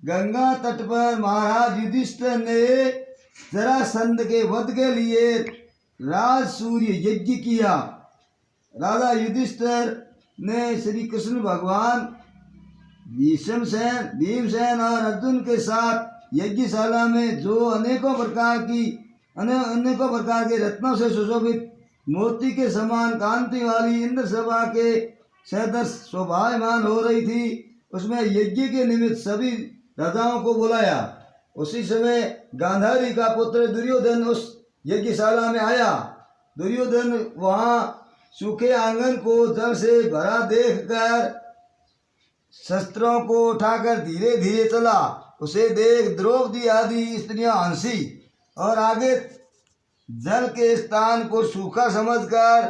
गंगा तट पर महाराज युधिष्ठिर ने जरासंध के वध के लिए राज सूर्य यज्ञ किया। राजा युधिष्ठिर ने श्री कृष्ण भगवान भीमसेन और अर्जुन के साथ यज्ञशाला में जो अनेकों प्रकार के रत्नों से सुशोभित मोती के समान कांति वाली इंद्र सभा के सदृश शोभायमान हो रही थी, उसमें यज्ञ के निमित्त सभी राजाओं को बुलाया। उसी समय गांधारी का पुत्र दुर्योधन उस यज्ञशाला में आया। दुर्योधन वहां सूखे आंगन को जल से भरा देखकर शस्त्रों को उठाकर धीरे धीरे चला। उसे देख द्रौपदी आदि स्त्रियां हंसी और आगे जल के स्थान को सूखा समझकर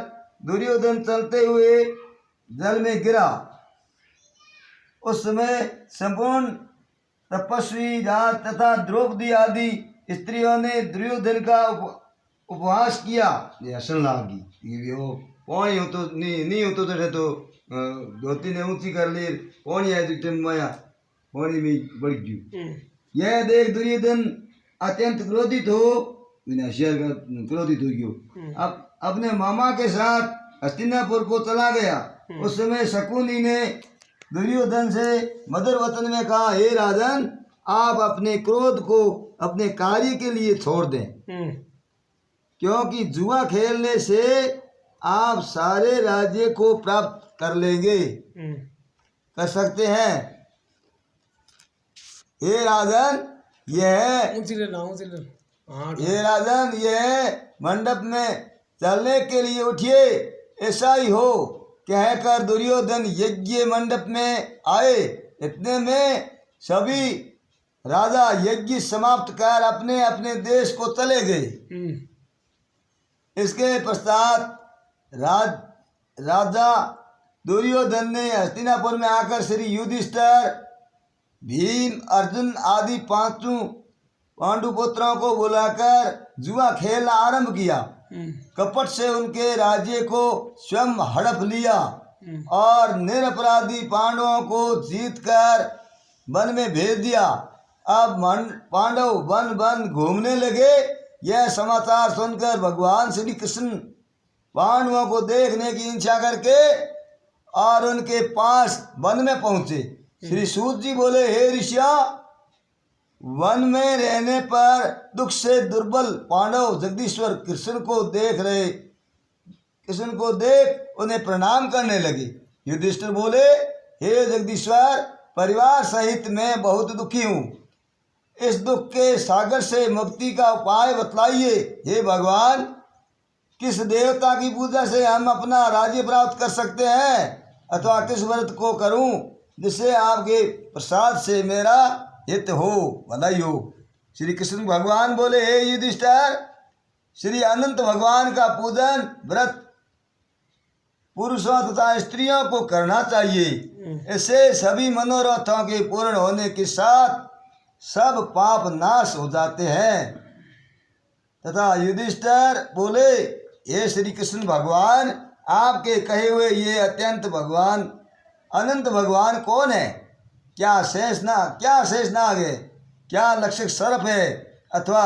दुर्योधन चलते हुए जल में गिरा। उस समय संपूर्ण तपस्वी राज तथा द्रौपदी आदि स्त्रियों ने दुर्योधन का उपहास किया। ये हसन लागी वो पानी हो तो नहीं हो तो धोती ने ऊंची कर ली, पानी आए तो माया पानी में बढ़ गई। यह देख दुर्योधन अत्यंत क्रोधित हो क्रोधित हो गया। अब अपने मामा के साथ हस्तिनापुर को चला गया। उस समय शकुनी ने दुर्योधन से मधुर वचन में कहा, हे राजन, आप अपने क्रोध को अपने कार्य के लिए छोड़ दें, क्योंकि जुआ खेलने से आप सारे राज्य को प्राप्त कर लेंगे, कर सकते हैं। हे राजन, यह मंडप में चलने के लिए उठिए। ऐसा ही हो कहकर दुर्योधन यज्ञ मंडप में आए। इतने में सभी राजा यज्ञ समाप्त कर अपने अपने देश को चले गए। इसके पश्चात राजा दुर्योधन ने हस्तिनापुर में आकर श्री युधिष्ठिर, भीम, अर्जुन आदि पांचों पांडुपुत्रों को बुलाकर जुआ खेलना आरंभ किया। कपट से उनके राज्य को स्वयं हड़प लिया और निरपराधी पांडवों को जीतकर वन में भेज दिया। अब पांडव वन वन घूमने लगे। यह समाचार सुनकर भगवान श्री कृष्ण पांडवों को देखने की इच्छा करके और उनके पास वन में पहुंचे। श्री सूत जी बोले, हे ऋषिया, वन में रहने पर दुख से दुर्बल पांडव जगदीश्वर कृष्ण को देख उन्हें प्रणाम करने लगे। युधिष्ठिर बोले, हे जगदीश्वर, परिवार सहित मैं बहुत दुखी हूँ। इस दुख के सागर से मुक्ति का उपाय बतलाइए। हे भगवान, किस देवता की पूजा से हम अपना राज्य प्राप्त कर सकते हैं, अथवा किस व्रत को करूं जिससे आपके प्रसाद से मेरा हित हो, भलाई हो। श्री कृष्ण भगवान बोले, हे युधिष्ठिर, श्री अनंत भगवान का पूजन व्रत पुरुषों तथा स्त्रियों को करना चाहिए। इससे सभी मनोरथों के पूर्ण होने के साथ सब पाप नाश हो जाते हैं। तथा युधिष्ठिर बोले, हे श्री कृष्ण भगवान, आपके कहे हुए ये अनंत भगवान कौन है? क्या शेषनाग है? क्या लक्षक सर्प है? अथवा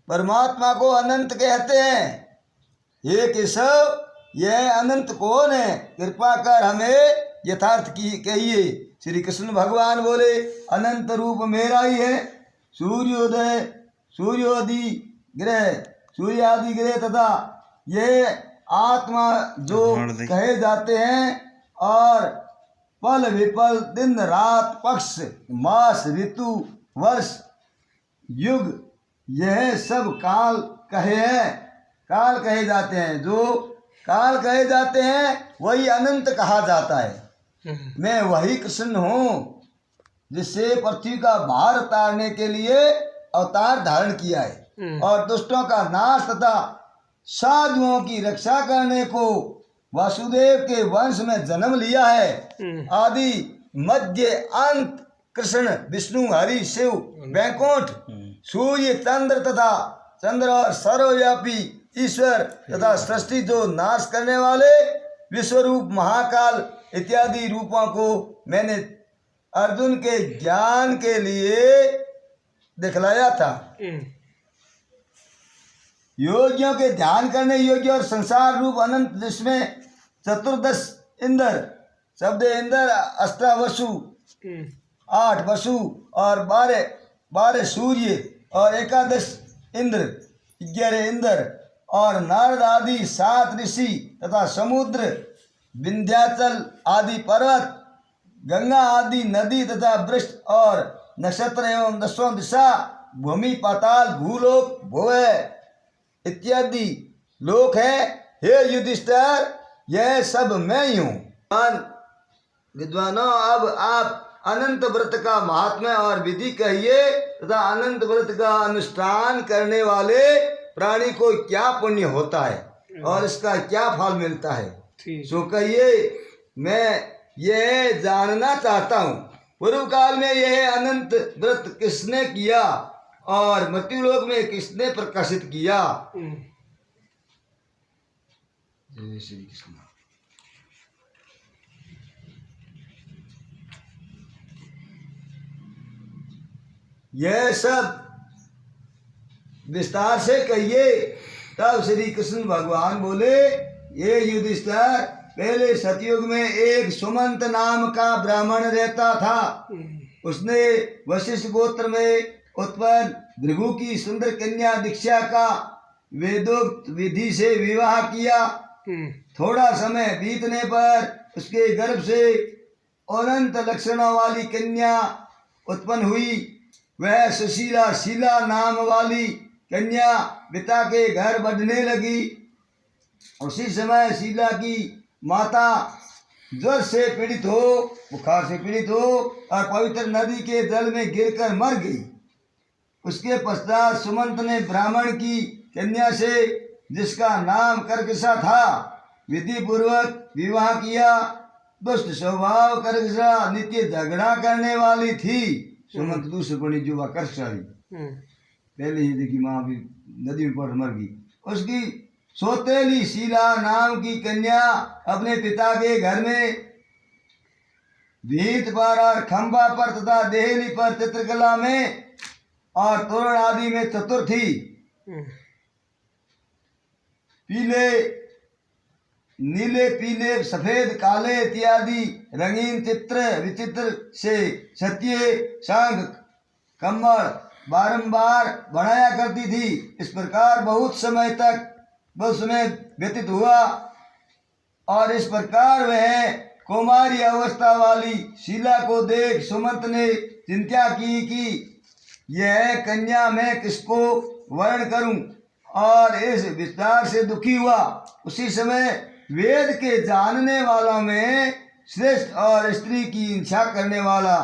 परमात्मा को अनंत कहते हैं? हे केशव, यह अनंत कौन है? कृपा कर हमें यथार्थ की कहिए। श्री कृष्ण भगवान बोले, अनंत रूप मेरा ही है। सूर्यादि ग्रह तथा ये आत्मा जो कहे जाते हैं, और पल विपल, दिन रात, पक्ष, मास, ऋतु, वर्ष, युग, यह सब काल कहे जाते हैं। जो काल कहे जाते हैं वही अनंत कहा जाता है। मैं वही कृष्ण हूँ जिससे पृथ्वी का भार उतारने के लिए अवतार धारण किया है और दुष्टों का नाश तथा साधुओं की रक्षा करने को वासुदेव के वंश में जन्म लिया है। आदि मध्य अंत कृष्ण, विष्णु, हरि, शिव, वैकुंठ, सूर्य, चंद्र और सर्वव्यापी ईश्वर तथा सृष्टि जो नाश करने वाले विश्वरूप, महाकाल इत्यादि रूपों को मैंने अर्जुन के ज्ञान के लिए दिखलाया था। योगियों के ध्यान करने योग्य और संसार रूप अनंत जिसमें चतुर्दश इंद्र, शब्द इंद्र अष्टावसु, 8 वसु और 12 सूर्य और 11 इंद्र, 11 इंद्र और नारद आदि 7 ऋषि तथा समुद्र, विंध्याचल आदि पर्वत, गंगा आदि नदी तथा वृक्ष और नक्षत्र एवं 10 दिशा, भूमि, पाताल, भूलोक, भुवः इत्यादि लोक है। हे युधिष्ठिर, यह सब मैं ही हूँ। विद्वानों, अब आप अनंत व्रत का महात्म्य और विधि कहिए तथा अनंत व्रत का अनुष्ठान करने वाले प्राणी को क्या पुण्य होता है और इसका क्या फल मिलता है, सो कहिए। मैं यह जानना चाहता हूँ, पूर्व काल में यह अनंत व्रत किसने किया और मृत्युलोक में किसने प्रकाशित किया। जय श्री कृष्ण। यह सब विस्तार से कहिए। तब श्री कृष्ण भगवान बोले, ये युधिष्ठिर, पहले सतयुग में एक सुमंत नाम का ब्राह्मण रहता था। उसने वशिष्ठ गोत्र में उत्पन्न भृगु की सुंदर कन्या दीक्षा का वेदोक्त विधि से विवाह किया। थोड़ा समय बीतने पर उसके गर्भ से अनंत लक्षणों वाली कन्या उत्पन्न हुई। वह सुशीला शीला नाम वाली कन्या पिता के घर बढ़ने लगी। उसी समय शीला की माता ज्वर से पीड़ित हो, बुखार से पीड़ित हो और पवित्र नदी के जल में गिरकर मर गई। उसके पश्चात सुमंत ने ब्राह्मण की कन्या से, जिसका नाम कर्कशा था, विधि पूर्वक विवाह किया। दुष्ट स्वभाव कर्कशा नित्य झगड़ा करने वाली थी। सुमंत दूसरे पड़ी जो कर्कशा पहले ही देखी माँ भी नदी में पड़ मर गई। उसकी सौतेली शीला नाम की कन्या अपने पिता के घर में भीत पर और खंबा पर तथा देहली पर चित्रकला में और तोरण आदि में चतुर थी। पीले, नीले, पीले, सफेद, काले इत्यादि रंगीन चित्र विचित्र से सत्य शंख कमल बारंबार बनाया करती थी। इस प्रकार बहुत समय व्यतीत हुआ और इस प्रकार वह कुमारी अवस्था वाली शीला को देख सुमंत ने चिंता की कि यह कन्या मैं किसको वर्ण करूं और इस विस्तार से दुखी हुआ। उसी समय वेद के जानने वालों में श्रेष्ठ और स्त्री की इच्छा करने वाला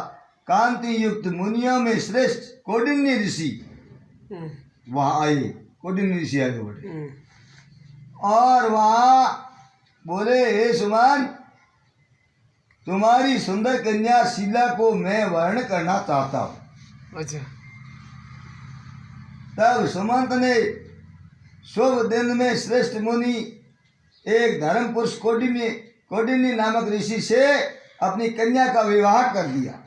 कांति युक्त मुनियों में श्रेष्ठ कौंडिन्य ऋषि वहां आए। कौंडिन्य ऋषि आए बोले और वहां बोले, हे सुमन, तुम्हारी सुंदर कन्या शीला को मैं वर्ण करना चाहता हूँ। अच्छा। तब सुमंत ने शुभ दिन में श्रेष्ठ मुनि एक धर्म पुरुष कौंडिन्य नामक ऋषि से अपनी कन्या का विवाह कर दिया।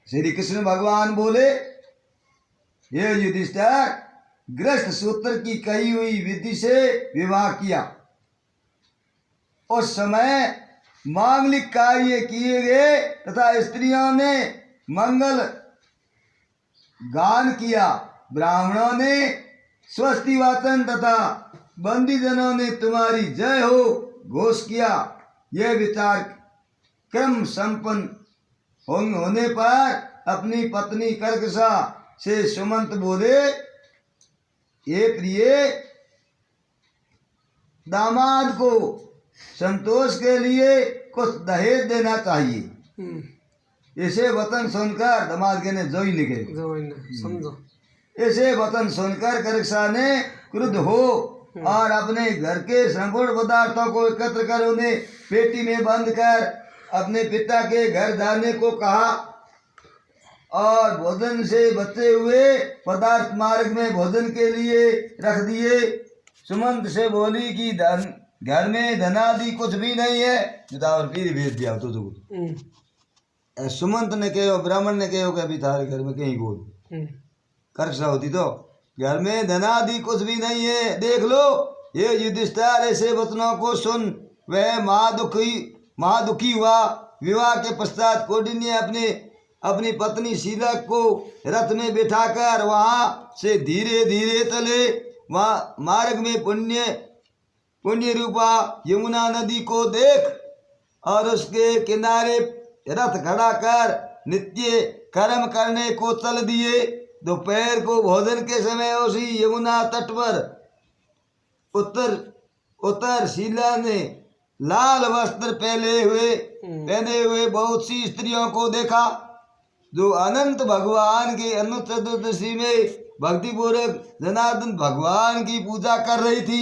श्री कृष्ण भगवान बोले, हे युधिष्ठिर, ग्रस्त सूत्र की कही हुई विधि से विवाह किया। उस समय मांगलिक कार्य किए गए तथा स्त्रियों ने मंगल गान किया। ब्राह्मणों ने स्वस्ति वाचन तथा बंदीजनों ने तुम्हारी जय हो घोष किया। यह विचार क्रम संपन्न होने पर अपनी पत्नी कर्कशा से सुमंत बोले, ये प्रिय, दामाद को संतोष के लिए कुछ दहेज देना चाहिए। ऐसे वतन सुनकर दामाद के ने जोई निकले समझो। ऐसे वतन सुनकर कर्कशा ने क्रुद्ध हो और अपने घर के संपूर्ण पदार्थों को एकत्र कर उन्हें पेटी में बंद कर अपने पिता के घर जाने को कहा और भोजन से बचे हुए पदार्थ मार्ग में भोजन के लिए रख दिए। सुमंत से बोली कि धन घर में धनादि कुछ भी नहीं है, जुदावर पीर भेज दिया तो सुमंत ने कहो, ब्राह्मण ने कहो कि अभी तारे घर में कहीं गोद कर्षा होती तो घर में धनादि कुछ भी नहीं है। देख लो ये युधिष्ठिर ऐसे वचनों को सुन वह महादुखी हुआ। विवाह के पश्चात कौंडिन्य अपनी पत्नी शीला को रथ में बिठाकर वहां से धीरे धीरे चले। वहाँ मार्ग में पुण्य रूपा यमुना नदी को देख और उसके किनारे रथ खड़ा कर नित्य कर्म करने को चल दिए। दोपहर को भोजन के समय उसी यमुना तट पर उत्तर शीला ने लाल वस्त्र पहने हुए बहुत सी स्त्रियों को देखा जो अनंत भगवान के अनंत चतुर्दशी में भक्तिपूर्वक जनार्दन भगवान की पूजा कर रही थी।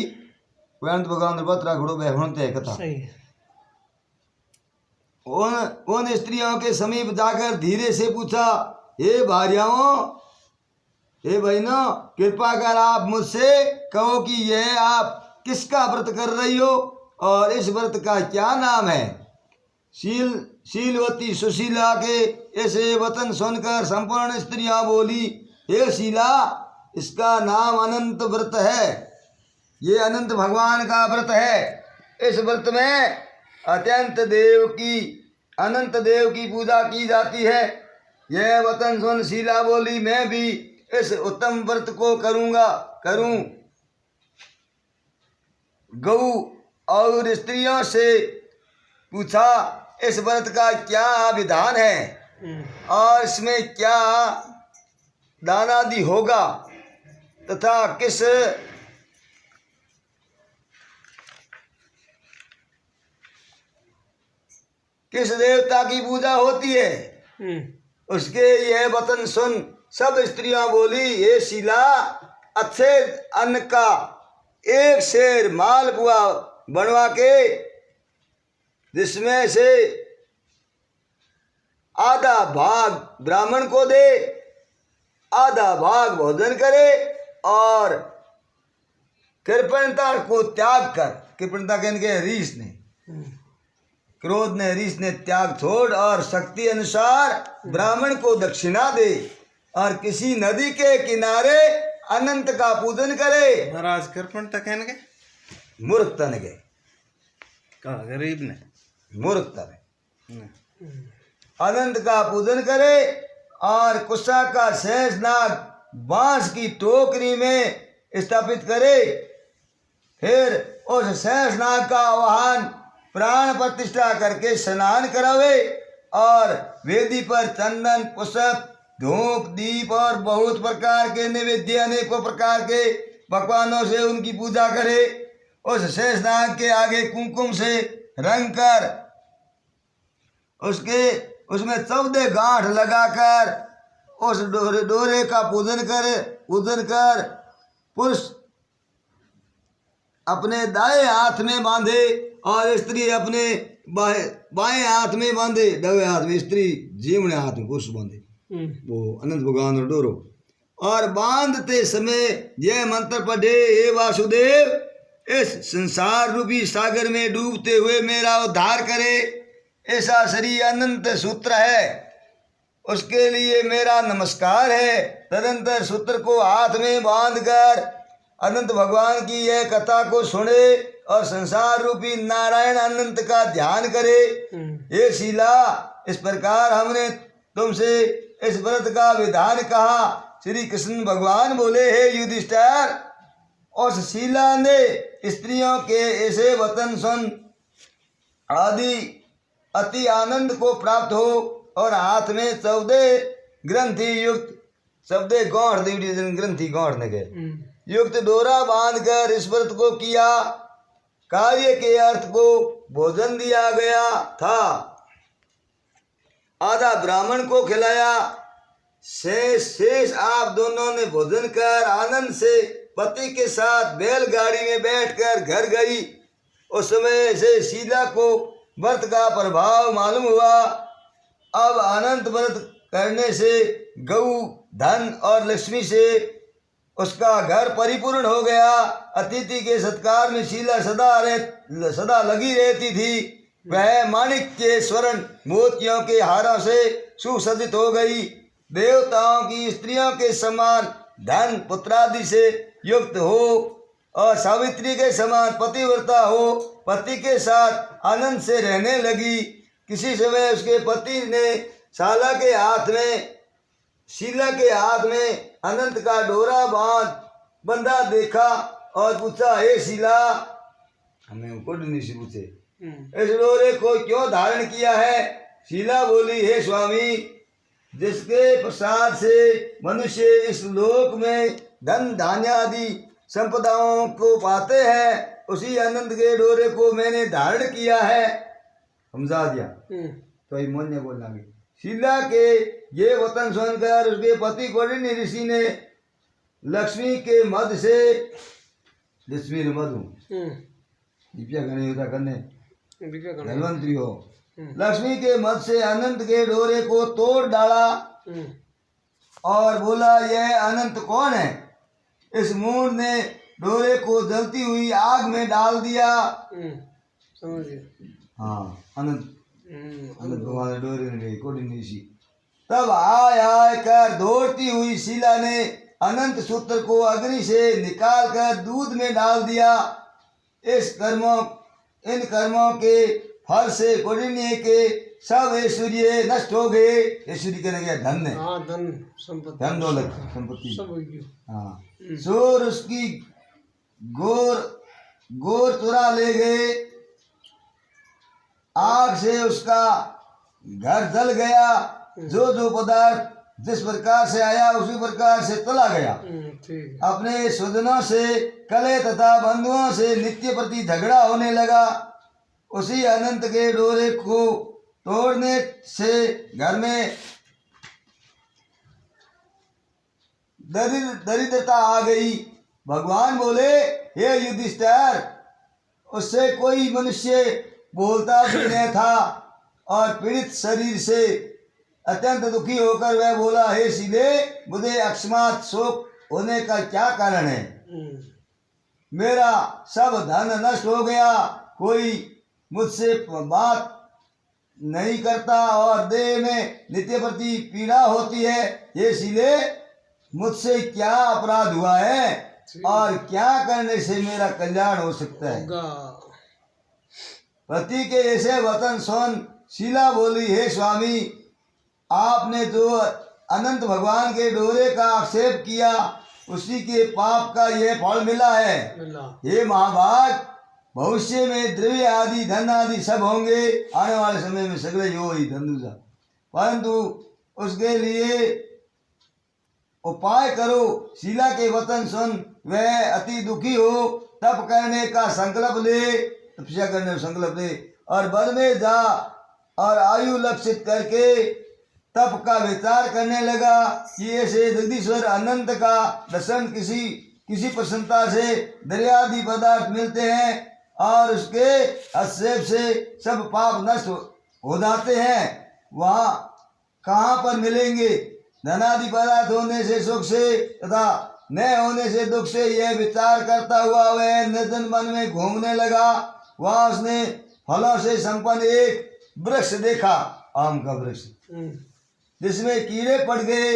अनंत भगवान बतरा घोड़ो होते कथा। उन स्त्रियों के समीप जाकर धीरे से पूछा, हे भार्याओं, हे बहनों, कृपा कर आप मुझसे कहो कि यह आप किसका व्रत कर रही हो और इस व्रत का क्या नाम है। शीलवती सुशीला के ऐसे वचन सुनकर संपूर्ण स्त्रियां बोली, हे शीला, इसका नाम अनंत व्रत है। ये अनंत भगवान का व्रत है। इस व्रत में अनंत देव की पूजा की जाती है। यह वचन सुन शीला बोली, मैं भी इस उत्तम व्रत को करूं। गौ और स्त्रियों से पूछा, इस व्रत का क्या विधान है और इसमें क्या दानादि होगा तथा किस देवता की पूजा होती है। उसके यह वचन सुन सब स्त्रियां बोली, ये शीला, अच्छे अन्न का एक शेर मालपुआ बनवा के जिसमें से आधा भाग ब्राह्मण को दे, आधा भाग भोजन करे और कृपणता को त्याग कर, कृपणता कहने के रीस ने, क्रोध ने, रीस ने त्याग छोड़ और शक्ति अनुसार ब्राह्मण को दक्षिणा दे और किसी नदी के किनारे अनंत का पूजन करे। महाराज कृपणता कहने के मूर्ख तन के कहा गरीब ने मूर्ख तन अनंत का पूजन करे और कुशा का शेषनाग बांस की टोकरी में स्थापित करे। फिर उस शेषनाग का आवाहन प्राण प्रतिष्ठा करके स्नान करावे और वेदी पर चंदन, पुष्प, धूप, दीप और बहुत प्रकार के नैवेद्य, अनेकों प्रकार के पकवानों से उनकी पूजा करे। उस शेषनाग के आगे कुमकुम से रंग कर उसमें 14 गांठ लगाकर उस डोरे का पूजन कर पुरुष अपने दाएं हाथ में बांधे और स्त्री अपने बाएं हाथ में बांधे। दाएं हाथ में स्त्री, जीवने हाथ में पुरुष बांधे वो अनंत भगवान और डोरो। और बांधते समय यह मंत्र पढ़े, हे वासुदेव, इस संसार रूपी सागर में डूबते हुए मेरा उद्धार करे। ऐसा श्री अनंत सूत्र है, उसके लिए मेरा नमस्कार है। तदंतर सूत्र को हाथ में बांधकर अनंत भगवान की यह कथा को सुने और संसार रूपी नारायण अनंत का ध्यान करे। ये शीला, इस प्रकार हमने तुमसे इस व्रत का विधान कहा। श्री कृष्ण भगवान बोले, हे युधिष्ठिर, उस शीला ने स्त्रियों के ऐसे वचन सुन आदि अति आनंद को प्राप्त हो और हाथ में 14 ग्रंथि युक्त 14 गौड़ ग्रंथि गौड़ ने गए युक्त डोरा बांधकर इस व्रत को किया। कार्य के अर्थ को भोजन दिया गया था, आधा ब्राह्मण को खिलाया, शेष आप दोनों ने भोजन कर आनंद से पति के साथ बैलगाड़ी में बैठकर घर गई। उस समय से शीला को व्रत का प्रभाव मालूम हुआ। अब अनंत व्रत करने से गौ, धन और लक्ष्मी से उसका घर परिपूर्ण हो गया। अतिथि के सत्कार में शीला सदा लगी रहती थी। वह माणिक के स्वर्ण मोतियों के हारों से सुसज्जित हो गई। देवताओं की स्त्रियों के समान धन पुत्रादि से युक्त हो और सावित्री के समान पतिव्रता हो, पति के साथ आनंद से रहने लगी। किसी समय उसके पति ने शीला के हाथ में अनंत का डोरा बंधा देखा और पूछा, हे शीला, हमें कुंडली से पूछे, इस डोरे को क्यों धारण किया है? शीला बोली, हे स्वामी, जिसके प्रसाद से मनुष्य इस लोक में धन धान्य आदि संपदाओं को पाते हैं, उसी आनंद के डोरे को मैंने धारण किया है। समझा दिया। तो ये मन ने बोलना भी शीला के ये वतन सुनकर उसके पति कौंडिन्य ऋषि ने लक्ष्मी के मद से लक्ष्मी मधु दिव्या गणे होता करने धनवंतरी हो, लक्ष्मी के मद से अनंत के डोरे को तोड़ डाला और बोला, यह अनंत कौन है? इस मूढ़ ने डोरे को जलती हुई आग में डाल दिया। हाँ, अनंत भगवान डोरे ने कौंडिन्य ऋषि। तब आय कर दौड़ती हुई शीला ने अनंत सूत्र को अग्नि से निकालकर दूध में डाल दिया। इन कर्मों के फल से कौंडिन्य के सब ऐश्वर्य नष्ट हो गए। ऐश्वर्य कहने गया धन है, धन दौलत संपत्ति। हाँ, चोर उसकी गोर चुरा ले गए। आग से उसका घर जल गया। जो पदार्थ जिस प्रकार से आया उसी प्रकार से चला गया। अपने स्वजनों से कले तथा बंधुओं से नित्य प्रति झगड़ा होने लगा। उसी अनंत के डोरे को तोड़ने से घर में दरिद्रता आ गई। भगवान बोले, हे युधिष्ठिर, उससे कोई मनुष्य बोलता भी नहीं था और पीड़ित शरीर से अत्यंत दुखी होकर वह बोला, हे शीले, मुझे अकस्मात शोक होने का क्या कारण है? मेरा सब धन नष्ट हो गया, कोई मुझसे बात नहीं करता और देह में नित्य प्रति पीड़ा होती है। ये शीले, मुझसे क्या अपराध हुआ है और क्या करने से मेरा कल्याण हो सकता है? पति के ऐसे वचन सुन शीला बोली, हे स्वामी, आपने जो अनंत भगवान के डोरे का आक्षेप किया उसी के पाप का यह फल मिला है। हे महाभाग, भविष्य में द्रव्य आदि धन आदि सब होंगे, आने वाले समय में सगले यो ही धन दूजा, परंतु उसके लिए उपाय करो। शीला के वचन सुन वह अति दुखी हो, तप करने का संकल्प ले, तपस्या करने का संकल्प ले और वन में जा और आयु लक्षित करके तप का विचार करने लगा कि ऐसे जगदीश्वर अनंत का दर्शन किसी प्रसन्नता से दरियादि पदार्थ मिलते हैं और उसके हस्तक्षेप से सब पाप नष्ट हो जाते हैं। वहाँ कहाँ पर मिलेंगे? धनादि पदार्थ होने से सुख से तथा न होने से दुख से, यह विचार करता हुआ वह निर्जन वन में घूमने लगा। वहाँ उसने फलों से संपन्न एक वृक्ष देखा, आम का वृक्ष, जिसमें कीड़े पड़ गए।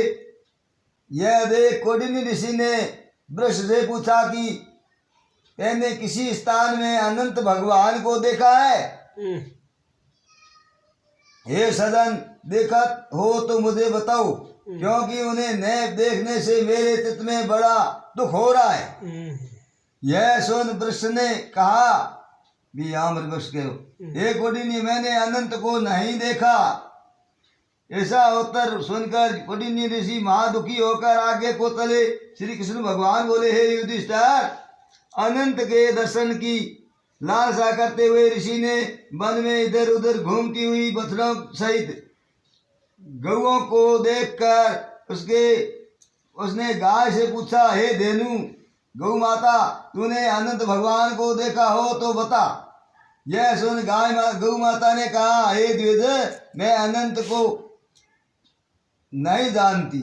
यह देख कौंडिन्य ऋषि ने वृक्ष से पूछा कि मैंने किसी स्थान में अनंत भगवान को देखा है? हे सदन, देखा हो तो मुझे बताओ, क्योंकि उन्हें न देखने से मेरे चित्त में बड़ा दुख हो रहा है। यह सुन वृक्ष ने कहा भी आम्र वृक्ष के, हे कौंडिन्य, मैंने अनंत को नहीं देखा। ऐसा उत्तर सुनकर कौंडिन्य ऋषि महादुखी होकर आगे को चले। श्री कृष्ण भगवान बोले, हे युधिष्ठिर, अनंत के दर्शन की लालसा करते हुए ऋषि ने वन में इधर उधर घूमती हुई बछड़ों सहित गौओं को देखकर उसने गाय से पूछा, हे धेनु गौ माता, तूने अनंत भगवान को देखा हो तो बता। यह सुन गौ माता ने कहा, हे द्विज, मैं अनंत को नहीं जानती।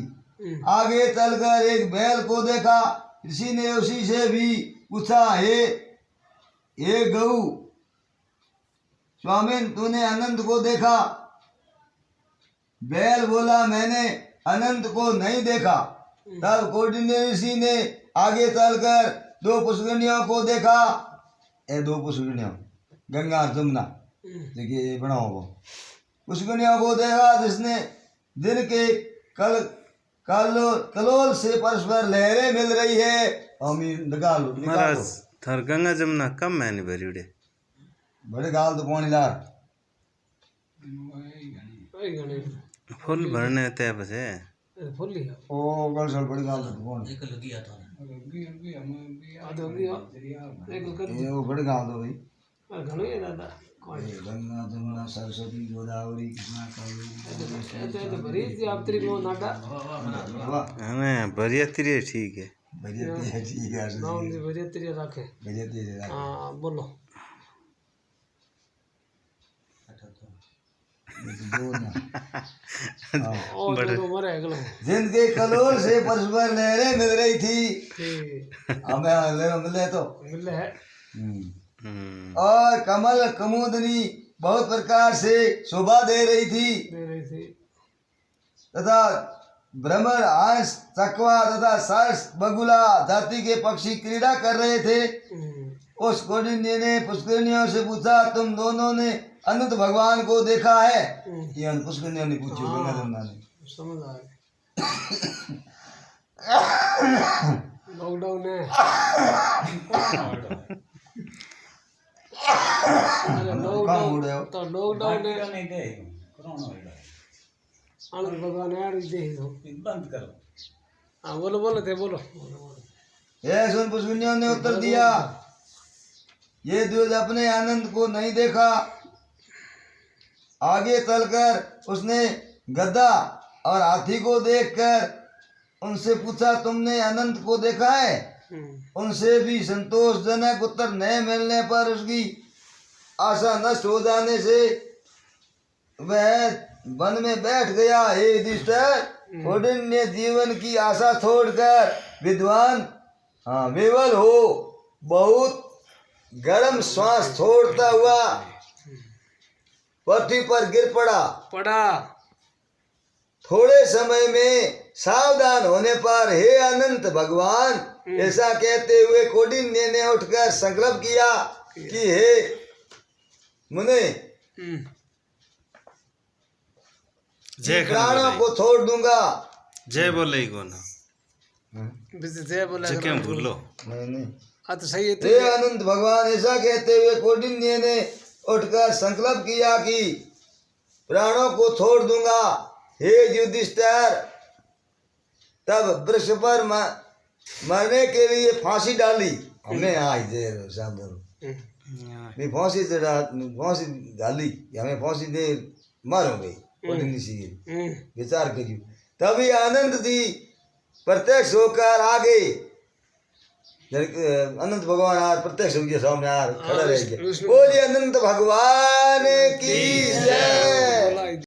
आगे चलकर एक बैल को देखा। ऋषि ने उसी से भी पूछा, हे गऊ स्वामी, तूने अनंत को देखा? बैल बोला, मैंने अनंत को नहीं देखा। तब कौंडिन्य ऋषि ने आगे चलकर दो पुष्करणियों को देखा। दो पुष्करणियों, गंगा और जमुना, देखिए बनाओ वो पुष्करणियों को देखा, जिसने दिन के कलोल से परस्पर लहरें मिल रही है। निकालो महाराज थर गंगा जमुना कम मैंने भरी उड़े बड़े गाल तो पानी लार फुल भरने तय बसे ओ गल सर बड़ी गाल तो कौन ये वो बड़ी गाल तो भाई गंगा जमुना सरस्वती गोदावरी कृष्णा हमें भरियत्री ठीक है बोलो जिनके कलोल से परस्पर लहरें मिल रही थी, हमें मिले तो मिले है। और कमल कमुदनी बहुत प्रकार से शोभा दे रही थी तथा भ्रमर, हंस, चकवा तथा सरस, बगुला जाति के पक्षी क्रीड़ा कर रहे थे। उस कौंडिन्य ने पुष्करणियों से पूछा, तुम दोनों ने अनंत भगवान को देखा है? ये पुष्करणियों ने पूछा, गंगा जमुना ने। समझ आ लॉकडाउन है। तो लॉकडाउन है, आनंद भगवान यार देख लो बंद करो। हाँ बोलो बोलो थे बोलो। ये सुन पुष्करणियों ने उत्तर दिया, ये द्विज अपने आनंद को नहीं देखा। आगे चलकर उसने गधा और हाथी को देखकर उनसे पूछा, तुमने अनंत को देखा है? उनसे भी संतोषजनक उत्तर न मिलने पर उसकी आशा नष्ट हो जाने से वह वन में बैठ गया। हे युधिष्ठिर, कौंडिन्य जीवन की आशा छोड़कर विद्वान विवल हो बहुत गर्म श्वास छोड़ता हुआ पृथ्वी पर गिर पड़ा। थोड़े समय में सावधान होने पर, हे अनंत भगवान, ऐसा कहते हुए कौंडिन्य ने उठकर संकल्प किया कि हे मुने, प्राणों को छोड़ दूंगा। जय बोले कौन जय बोला क्यों भूलो? नहीं तो सही है। हे अनंत भगवान, ऐसा कहते हुए कौंडिन्य ने उठकर संकल्प किया कि प्राणों को छोड़ दूंगा। हे युधिष्ठिर, तब वृक्ष पर मरने के लिए फांसी डाली। हमने आज फांसी डाली, हमें फांसी दे मारोगे। विचार करियो, तभी आनंद जी प्रत्यक्ष होकर आ गए। अनंत भगवान आज प्रत्यक्ष हो गया, सामने आ खड़ा रह गया। बोलिए अनंत भगवान की जय।